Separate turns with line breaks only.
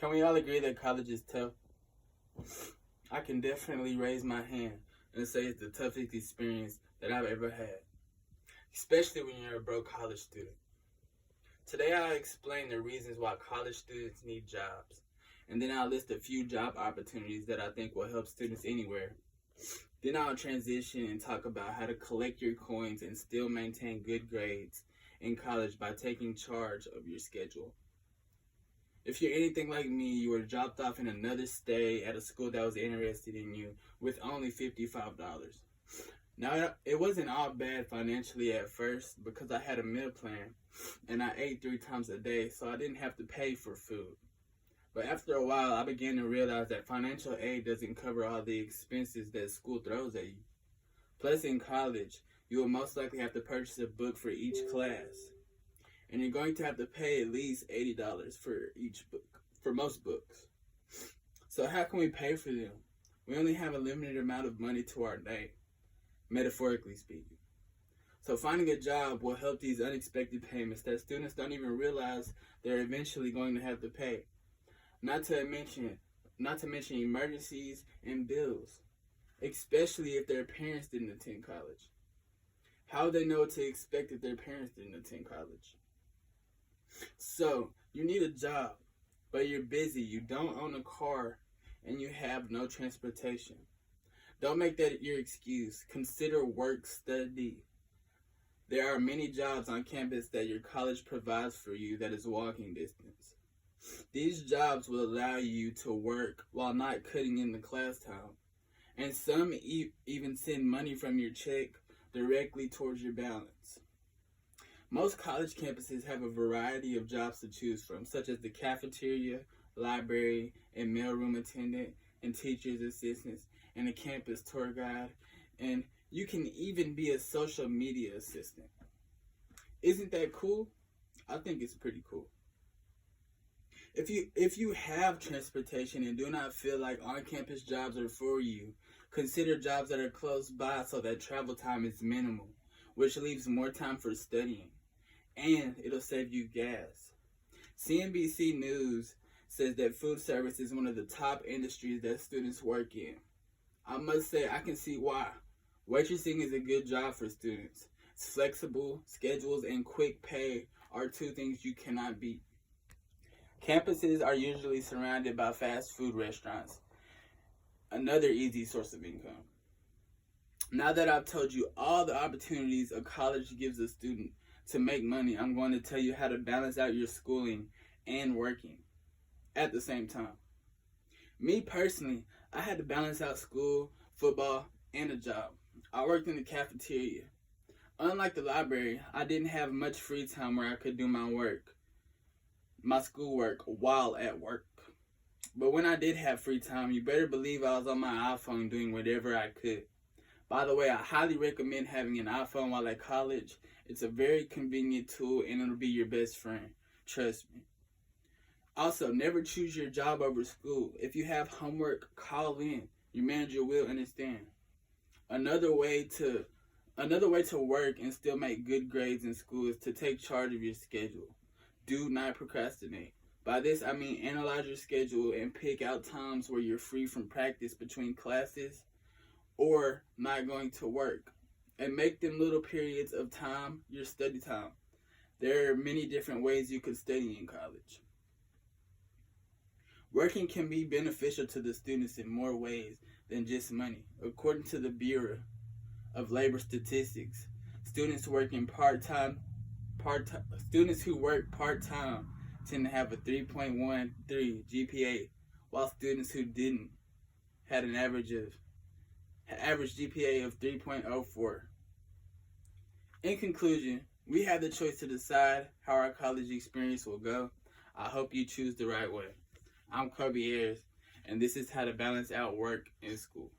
Can we all agree that college is tough? I can definitely raise my hand and say it's the toughest experience that I've ever had, especially when you're a broke college student. Today I'll explain the reasons why college students need jobs, and then I'll list a few job opportunities that I think will help students anywhere. Then I'll transition and talk about how to collect your coins and still maintain good grades in college by taking charge of your schedule. If you're anything like me, you were dropped off in another state at a school that was interested in you with only $55. Now, it wasn't all bad financially at first because I had a meal plan and I ate 3 times a day, so I didn't have to pay for food. But after a while, I began to realize that financial aid doesn't cover all the expenses that school throws at you. Plus, in college, you will most likely have to purchase a book for each class. And you're going to have to pay at least $80 for each book, for most books. So how can we pay for them? We only have a limited amount of money to our name, metaphorically speaking. So finding a job will help these unexpected payments that students don't even realize they're eventually going to have to pay. Not to mention emergencies and bills, especially if their parents didn't attend college. How would they know what to expect if their parents didn't attend college? So, you need a job, but you're busy, you don't own a car, and you have no transportation. Don't make that your excuse. Consider work study. There are many jobs on campus that your college provides for you that is walking distance. These jobs will allow you to work while not cutting in the class time, and some even send money from your check directly towards your balance. Most college campuses have a variety of jobs to choose from, such as the cafeteria, library, and mailroom attendant, and teacher's assistants, and a campus tour guide, and you can even be a social media assistant. Isn't that cool? I think it's pretty cool. If you have transportation and do not feel like on-campus jobs are for you, consider jobs that are close by so that travel time is minimal, which leaves more time for studying. And it'll save you gas. CNBC News says that food service is one of the top industries that students work in. I must say, I can see why. Waitressing is a good job for students. It's flexible, schedules, and quick pay are 2 things you cannot beat. Campuses are usually surrounded by fast food restaurants, another easy source of income. Now that I've told you all the opportunities a college gives a student to make money, I'm going to tell you how to balance out your schooling and working at the same time. Me personally, I had to balance out school, football, and a job. I worked in the cafeteria. Unlike the library, I didn't have much free time where I could do my schoolwork while at work. But when I did have free time, you better believe I was on my iPhone doing whatever I could. By the way, I highly recommend having an iPhone while at college. It's a very convenient tool and it'll be your best friend. Trust me. Also, never choose your job over school. If you have homework, call in. Your manager will understand. Another way to work and still make good grades in school is to take charge of your schedule. Do not procrastinate. By this, I mean analyze your schedule and pick out times where you're free from practice between classes or not going to work. And make them little periods of time your study time. There are many different ways you could study in college. Working can be beneficial to the students in more ways than just money. According to the Bureau of Labor Statistics, students who work part-time tend to have a 3.13 GPA, while students who didn't had an average GPA of 3.04. In conclusion, we have the choice to decide how our college experience will go. I hope you choose the right way. I'm Kobe Ayers, and this is how to balance out work and school.